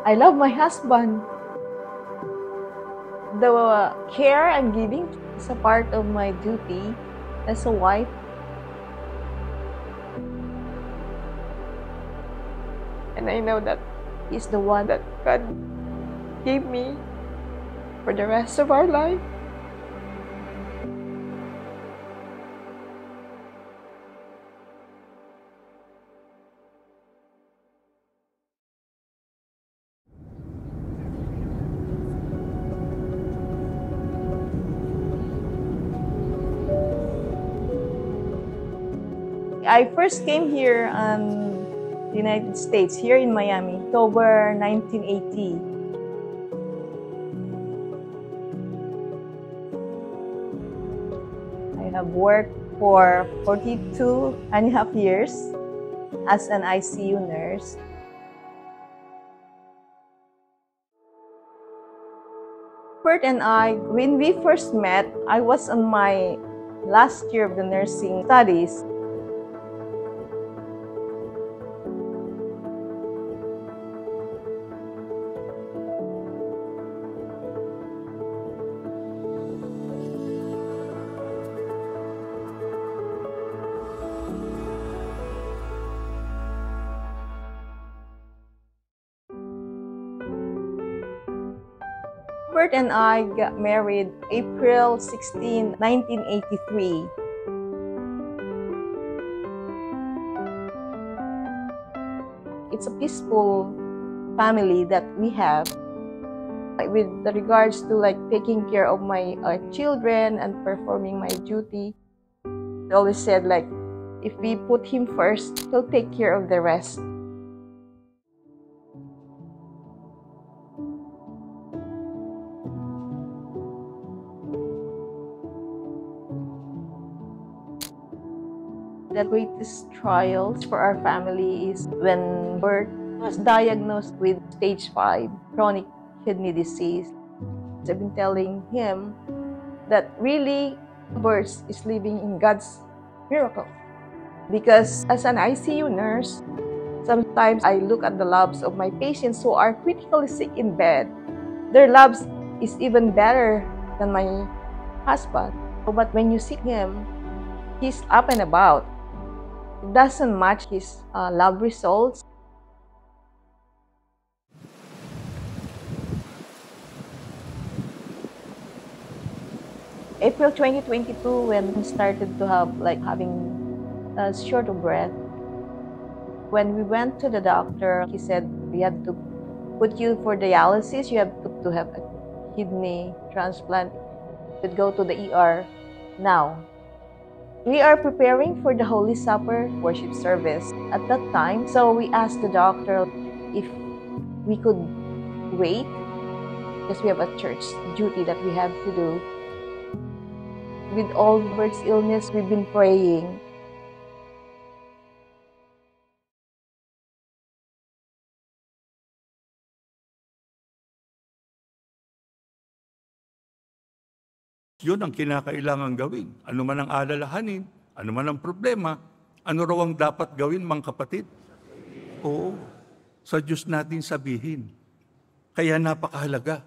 I love my husband. The care I'm giving is a part of my duty as a wife. And I know that He's the one that God gave me for the rest of our life. I first came here the United States, here in Miami, October 1980. I have worked for 42.5 years as an ICU nurse. Bert and I, when we first met, I was on my last year of the nursing studies. Bert and I got married April 16, 1983. It's a peaceful family that we have. With regards to taking care of my children and performing my duty, I always said if we put him first, he'll take care of the rest. The greatest trials for our family is when Bert was diagnosed with stage 5 chronic kidney disease. I've been telling him that really Bert is living in God's miracle. Because as an ICU nurse, sometimes I look at the labs of my patients who are critically sick in bed. Their labs is even better than my husband. But when you see him, he's up and about. It doesn't match his lab results. April 2022, when I started to have having short of breath, when we went to the doctor, he said we have to put you for dialysis. You have to have a kidney transplant. You go to the ER now. We are preparing for the Holy Supper worship service at that time. So we asked the doctor if we could wait because we have a church duty that we have to do. With all Bert's illness, we've been praying. Yun ang kinakailangan gawin. Ano man ang alalahanin, ano man ang problema, ano raw ang dapat gawin, mga kapatid? Oo, sa Diyos natin sabihin. Kaya napakahalaga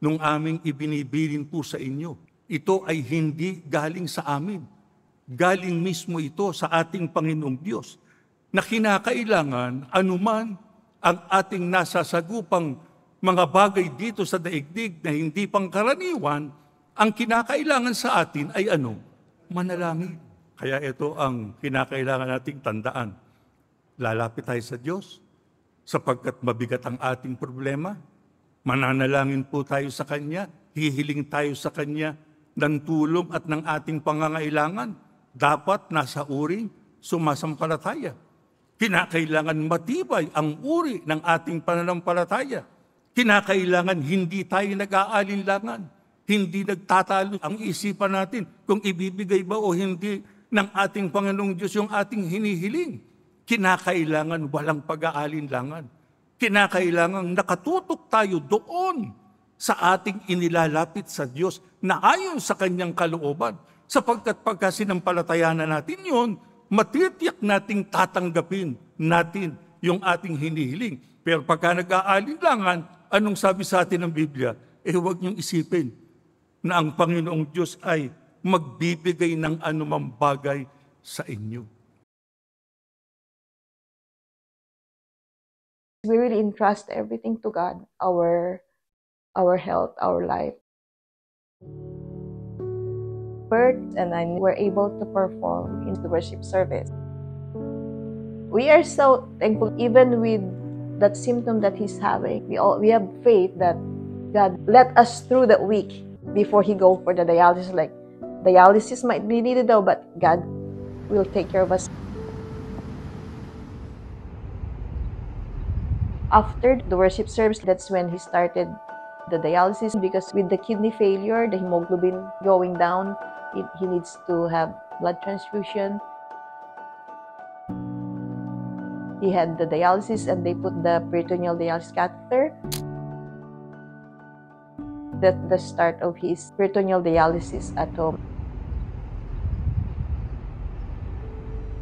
nung aming ibinibilin po sa inyo. Ito ay hindi galing sa amin. Galing mismo ito sa ating Panginoong Diyos na kinakailangan anuman ang ating nasasagupang mga bagay dito sa daigdig na hindi pangkaraniwan, ang kinakailangan sa atin ay ano? Manalangin. Kaya ito ang kinakailangan nating tandaan. Lalapit tayo sa Diyos sapagkat mabigat ang ating problema. Mananalangin po tayo sa Kanya. Hihiling tayo sa Kanya ng tulong at ng ating pangangailangan. Dapat nasa uring sumasampalataya. Kinakailangan matibay ang uri ng ating pananampalataya. Kinakailangan hindi tayo nag-aalinlangan. Hindi nagtatalo ang isipan natin kung ibibigay ba o hindi ng ating Panginoong Diyos yung ating hinihiling. Kinakailangan walang pag-aalinlangan. Kinakailangan nakatutok tayo doon sa ating inilalapit sa Diyos na ayon sa Kanyang kalooban. Sapagkat pagka sinampalatayanan natin yun, matitiyak nating tatanggapin natin yung ating hinihiling. Pero pagka nag-aalinlangan, anong sabi sa atin ng Biblia? Huwag niyong isipin na ang Panginoong Diyos ay magbibigay ng anumang bagay sa inyo. We really entrust everything to God, our health, our life. Bert and I were able to perform in the worship service. We are so thankful, even with that symptom that he's having. We have faith that God let us through that week before he go for the dialysis. Like, dialysis might be needed though, but God will take care of us. After the worship service, that's when he started the dialysis, because with the kidney failure, the hemoglobin going down, he needs to have blood transfusion. He had the dialysis and they put the peritoneal dialysis catheter. That's the start of his peritoneal dialysis at home.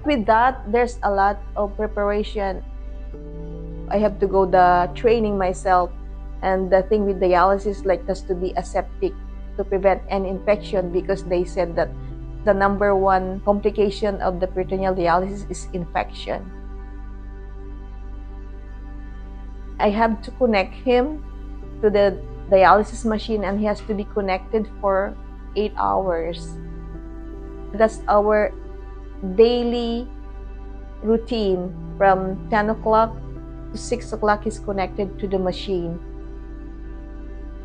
With that, there's a lot of preparation. I have to go the training myself, and the thing with dialysis, like, has to be aseptic to prevent an infection, because they said that the number one complication of the peritoneal dialysis is infection. I have to connect him to the dialysis machine, and he has to be connected for 8 hours. That's our daily routine. From 10 o'clock to 6 o'clock, he's connected to the machine.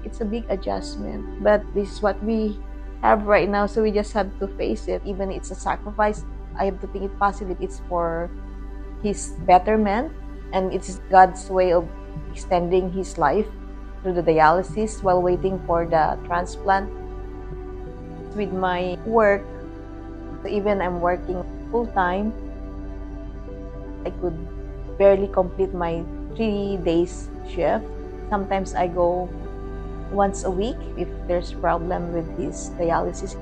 It's a big adjustment, but this is what we have right now, so we just have to face it. Even it's a sacrifice, I have to think it positive. It's for his betterment, and it's God's way of extending his life through the dialysis while waiting for the transplant. With my work, so even I'm working full-time, I could barely complete my 3 days shift. Sometimes I go once a week if there's problem with his dialysis.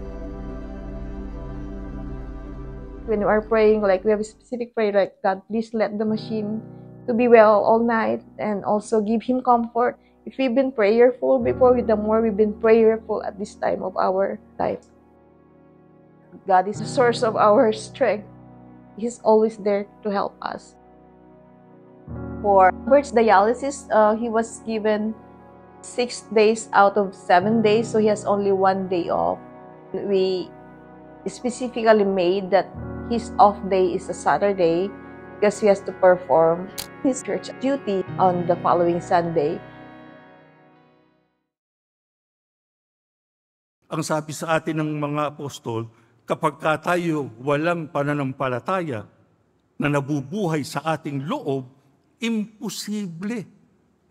When we are praying, like, we have a specific prayer, like, God, please let the machine to be well all night, and also give him comfort. If we've been prayerful before, the more we've been prayerful at this time of our life. God is the source of our strength. He's always there to help us. For Bert's dialysis, he was given 6 days out of 7 days, so he has only 1 day off. We specifically made that his off day is a Saturday, because he has to perform his church duty on the following Sunday. Ang sabi sa atin ng mga apostol, kapag tayo walang pananampalataya na nabubuhay sa ating loob, imposible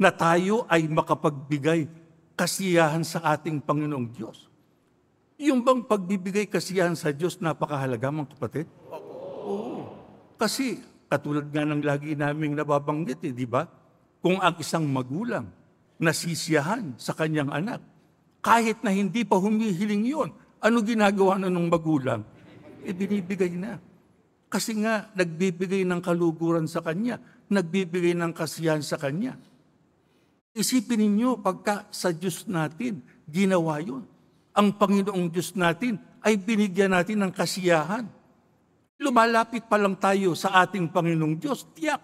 na tayo ay makapagbigay kasiyahan sa ating Panginoong Diyos. Yung bang pagbibigay kasiyahan sa Diyos napakahalaga, mga kapatid? Oo. Kasi katulad nga ng lagi naming nababanggit, di ba? Kung ang isang magulang nasisiyahan sa kanyang anak, kahit na hindi pa humihiling yon, ano ginagawa na ng magulang? Binibigay na. Kasi nga, nagbibigay ng kaluguran sa kanya, nagbibigay ng kasiyahan sa kanya. Isipin ninyo, pagka sa Diyos natin, ginawa yun. Ang Panginoong Diyos natin ay binigyan natin ng kasiyahan. Lumalapit pa lang tayo sa ating Panginoong Diyos, tiyak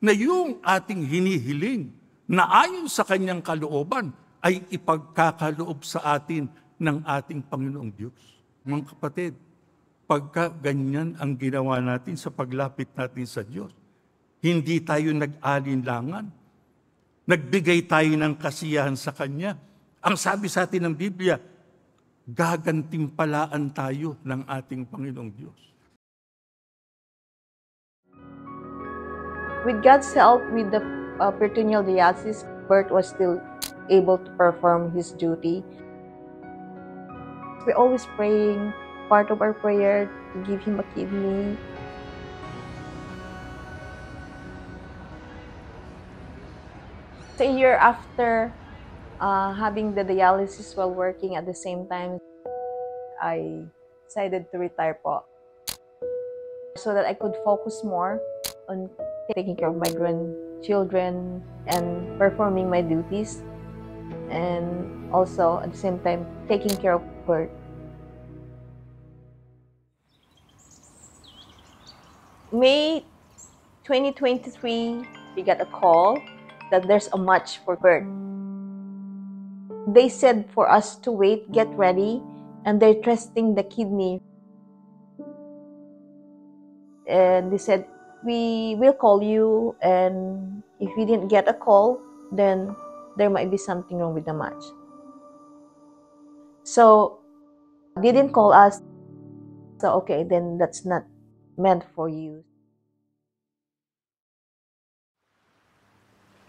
na yung ating hinihiling na ayon sa kanyang kalooban ay ipagkakaloob sa atin ng ating Panginoong Diyos. Mga kapatid, pagka ganyan ang ginawa natin sa paglapit natin sa Diyos, hindi tayo nag-alinlangan, nagbigay tayo ng kasiyahan sa Kanya. Ang sabi sa atin ng Biblia, gagantimpalaan tayo ng ating Panginoong Diyos. With God's help, with the peritoneal dialysis, Bert was still able to perform his duty. We're always praying, part of our prayer, to give him a kidney. So a year after having the dialysis while working at the same time, I decided to retire po, so that I could focus more on taking care of my grandchildren and performing my duties, and also at the same time taking care of Bert. May 2023, we got a call that there's a match for Bert. They said for us to wait, get ready, and they're testing the kidney. And they said, we will call you, and if we didn't get a call, then there might be something wrong with the match. So they didn't call us. So okay, then that's not meant for you.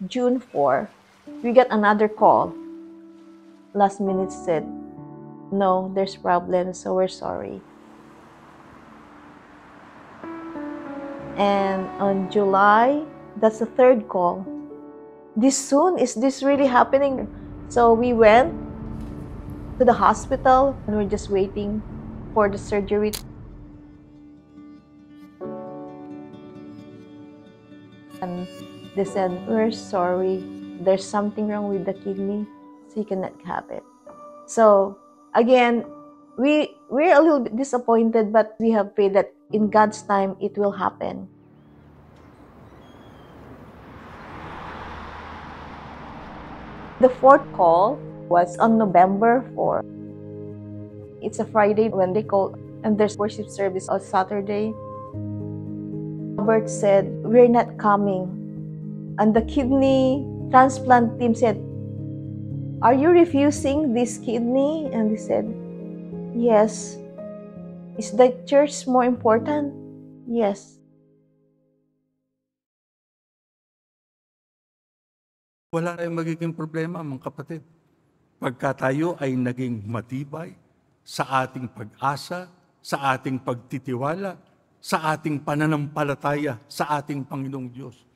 June 4, we got another call. Last minute said, no, there's problems, so we're sorry. And on July, that's the third call. This soon? Is this really happening? So we went to the hospital and we're just waiting for the surgery. And they said, we're sorry, there's something wrong with the kidney, so you cannot have it. So again, we're a little bit disappointed, but we have prayed that in God's time it will happen. The fourth call was on November 4. It's a Friday when they call, and there's worship service on Saturday. Robert said, we're not coming. And the kidney transplant team said, are you refusing this kidney? And they said, yes. Is the church more important? Yes. Wala tayong magiging problema, mga kapatid. Pagka tayo ay naging matibay sa ating pag-asa, sa ating pagtitiwala, sa ating pananampalataya sa ating Panginoong Diyos.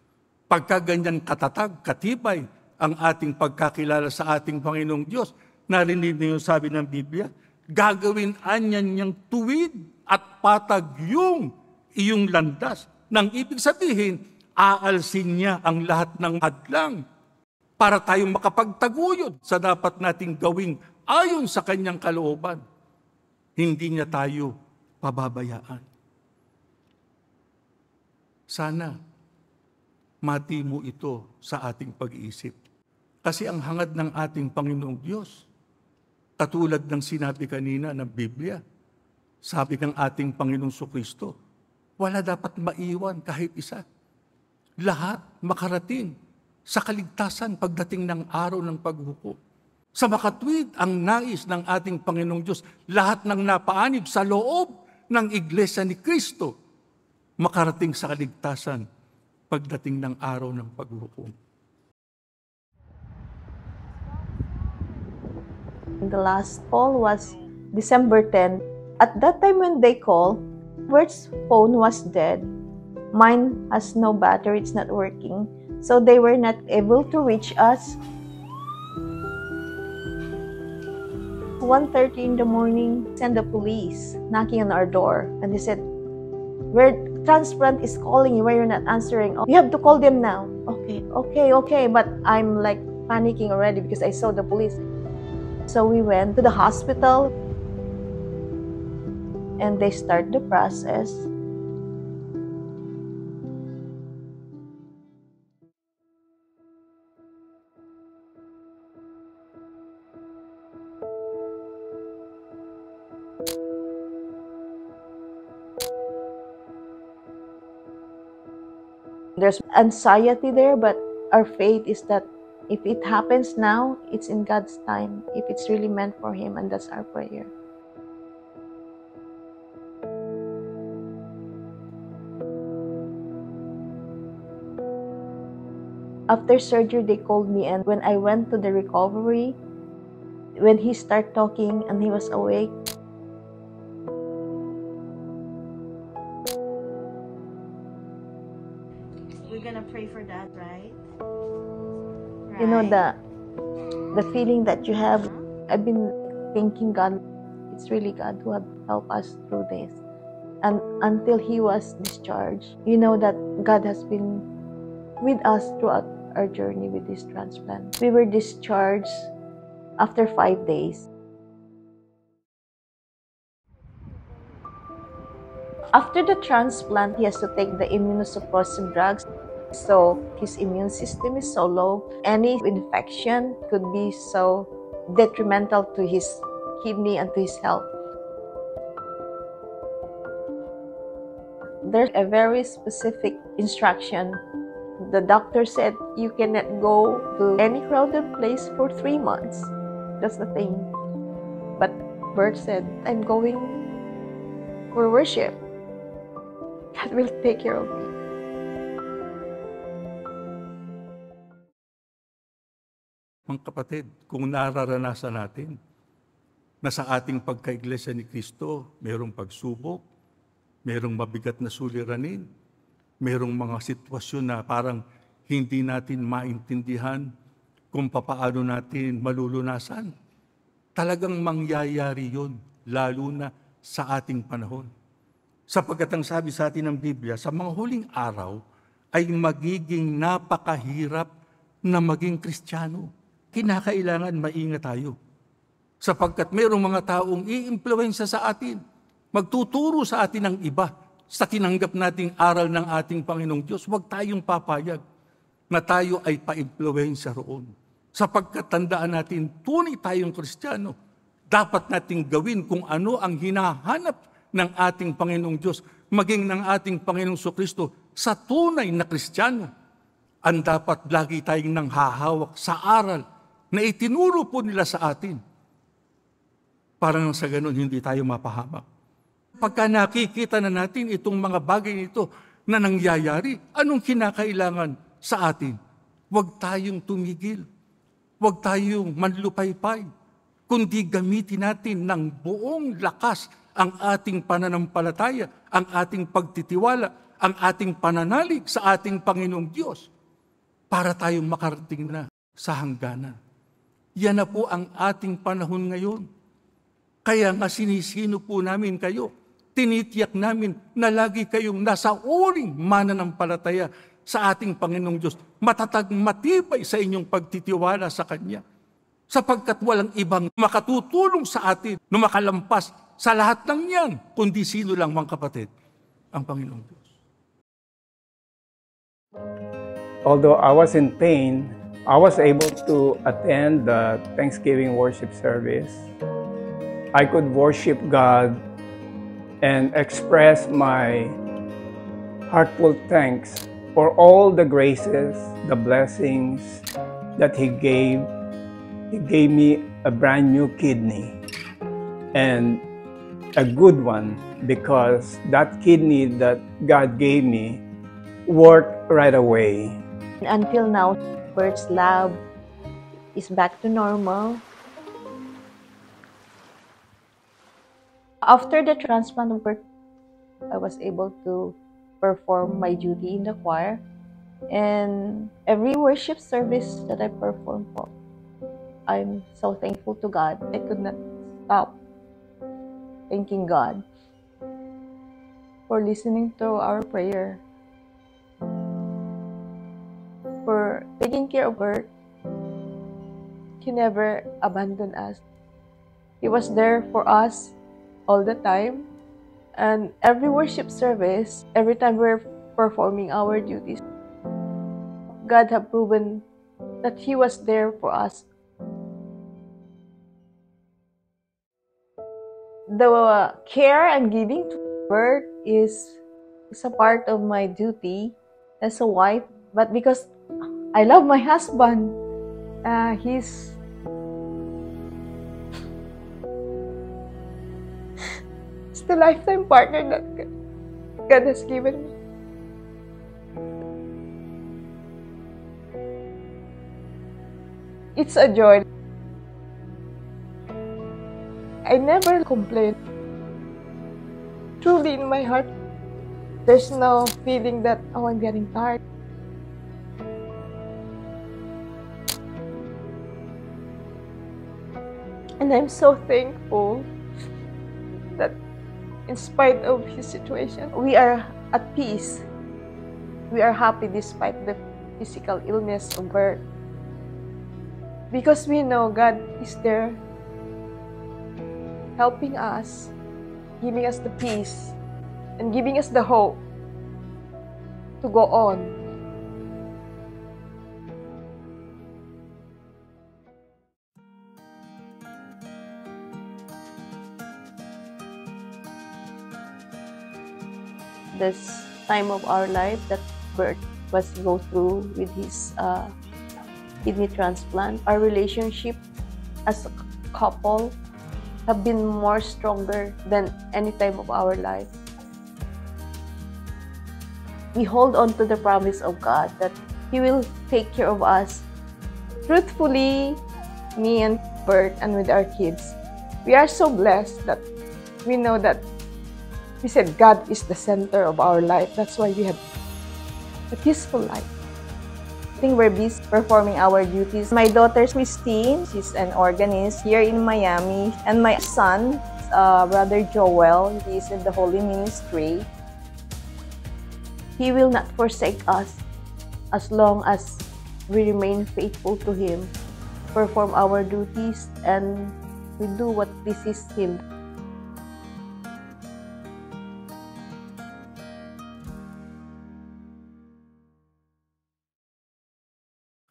Pagka ganyan katatag, katibay ang ating pagkakilala sa ating Panginoong Diyos, narinig niyo sabi ng Biblia, gagawin anyan niyang tuwid at patag yung iyong landas. Nang ibig sabihin, aalsin niya ang lahat ng hadlang para tayong makapagtaguyod sa dapat nating gawing ayon sa kanyang kalooban. Hindi niya tayo pababayaan. Sana mati mo ito sa ating pag-iisip. Kasi ang hangad ng ating Panginoong Diyos, katulad ng sinabi kanina ng Biblia, sabi ng ating Panginoong Kristo, wala dapat maiwan kahit isa. Lahat makarating sa kaligtasan pagdating ng araw ng paghukom. Sa makatwid ang nais ng ating Panginoong Diyos, lahat ng napaanib sa loob ng Iglesia ni Kristo, makarating sa kaligtasan pagdating ng araw ng paghukom. The last call was December 10. At that time when they called, Bert's phone was dead. Mine has no battery, it's not working. So they were not able to reach us. 1:30 in the morning, send the police knocking on our door. And they said, where transplant is calling you, why you're not answering? Oh, you have to call them now. Okay. But I'm like panicking already because I saw the police. So we went to the hospital and they start the process. There's anxiety there, but our faith is that if it happens now, it's in God's time. If it's really meant for Him, and that's our prayer. After surgery, they called me, and when I went to the recovery, when he started talking and he was awake, we're gonna pray for that, right? You know, the feeling that you have, I've been thanking God. It's really God who have helped us through this. and until he was discharged. You know that God has been with us throughout our journey with this transplant. We were discharged after 5 days. After the transplant, he has to take the immunosuppressive drugs. So his immune system is so low. Any infection could be so detrimental to his kidney and to his health. There's a very specific instruction. The doctor said you cannot go to any crowded place for 3 months. That's the thing. But Bert said, I'm going for worship. God will take care of me. Mga kapatid, kung nararanasan natin na sa ating pagkaiglesia ni Kristo, mayroong pagsubok, mayroong mabigat na suliranin, mayroong mga sitwasyon na parang hindi natin maintindihan kung papaano natin malulunasan, talagang mangyayari yun, lalo na sa ating panahon. Sapagkat ang sabi sa atin ng Biblia, sa mga huling araw ay magiging napakahirap na maging Kristiyano. Kinakailangan maingat tayo. Sapagkat mayroong mga taong i-impluwensya sa atin, magtuturo sa atin ng iba sa tinanggap nating aral ng ating Panginoong Diyos. Huwag tayong papayag na tayo ay pa-impluwensya roon. Sapagkat tandaan natin, tunay tayong Kristiyano, dapat nating gawin kung ano ang hinahanap ng ating Panginoong Diyos, maging ng ating Panginoong Kristo sa tunay na Kristiyano. Ang dapat lagi tayong nanghahawak sa aral na itinuro po nila sa atin. Para nang sa ganun, hindi tayo mapahamak. Pagka nakikita na natin itong mga bagay nito na nangyayari, anong kinakailangan sa atin? Huwag tayong tumigil. Huwag tayong manlupaypay. Kundi gamitin natin ng buong lakas ang ating pananampalataya, ang ating pagtitiwala, ang ating pananalig sa ating Panginoong Diyos para tayong makarating na sa hangganan. Yan na po ang ating panahon ngayon. Kaya nga sinisino po namin kayo. Tinitiyak namin na lagi kayong nasa uring mananampalataya sa ating Panginoong Diyos. Matatag matibay sa inyong pagtitiwala sa Kanya. Sapagkat walang ibang makatutulong sa atin na makalampas sa lahat ng yan, kundi sino lang mga kapatid, ang Panginoong Diyos. Although I was in pain, I was able to attend the Thanksgiving worship service. I could worship God and express my heartfelt thanks for all the graces, the blessings that He gave. He gave me a brand new kidney and a good one, because that kidney that God gave me worked right away. Until now, Bert's lab is back to normal. After the transplant of Bert, I was able to perform my duty in the choir. And every worship service that I perform for, I'm so thankful to God. I could not stop thanking God for listening to our prayer, for taking care of Bert. He never abandoned us. He was there for us all the time. And every worship service, every time we're performing our duties, God have proven that He was there for us. The care I'm giving to Bert is a part of my duty as a wife, but because I love my husband, he's the lifetime partner that God has given me. It's a joy. I never complain. Truly in my heart, there's no feeling that, oh, I'm getting tired. And I'm so thankful that in spite of his situation. We are at peace. We are happy despite the physical illness of birth. Because we know God is there helping us, giving us the peace, and giving us the hope to go on. This time of our life that Bert was go through with his kidney transplant, our relationship as a couple have been more stronger than any time of our life. We hold on to the promise of God that He will take care of us. Truthfully, me and Bert and with our kids, we are so blessed that we know that we said God is the center of our life. That's why we have a peaceful life. I think we're busy performing our duties. My daughter, Christine, she's an organist here in Miami. And my son, Brother Joel, he is in the Holy Ministry. He will not forsake us as long as we remain faithful to Him, perform our duties, and we do what pleases Him.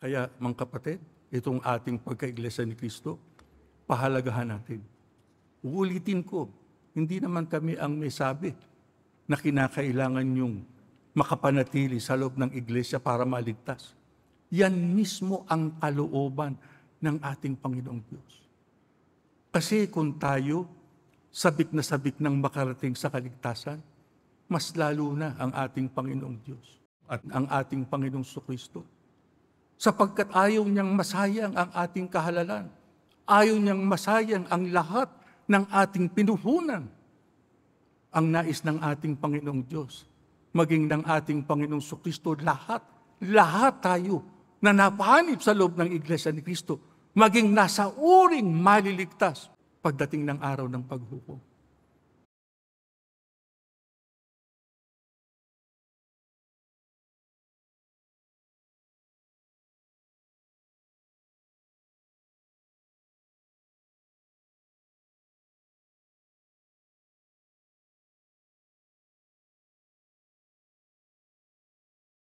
Kaya, mga kapatid, itong ating pagkaiglesia ni Kristo, pahalagahan natin. Uulitin ko, hindi naman kami ang may sabi na kinakailangan yung makapanatili sa loob ng iglesia para maligtas. Yan mismo ang kalooban ng ating Panginoong Diyos. Kasi kung tayo sabik na sabik ng makarating sa kaligtasan, mas lalo na ang ating Panginoong Diyos at ang ating Panginoong Kristo. Sapagkat ayaw niyang masayang ang ating kahalalan. Ayaw niyang masayang ang lahat ng ating pinuhunan. Ang nais ng ating Panginoong Diyos, maging ng ating Panginoong Kristo, lahat tayo na napahanip sa loob ng Iglesia ni Kristo, maging nasa uring maliligtas pagdating ng araw ng paghukom.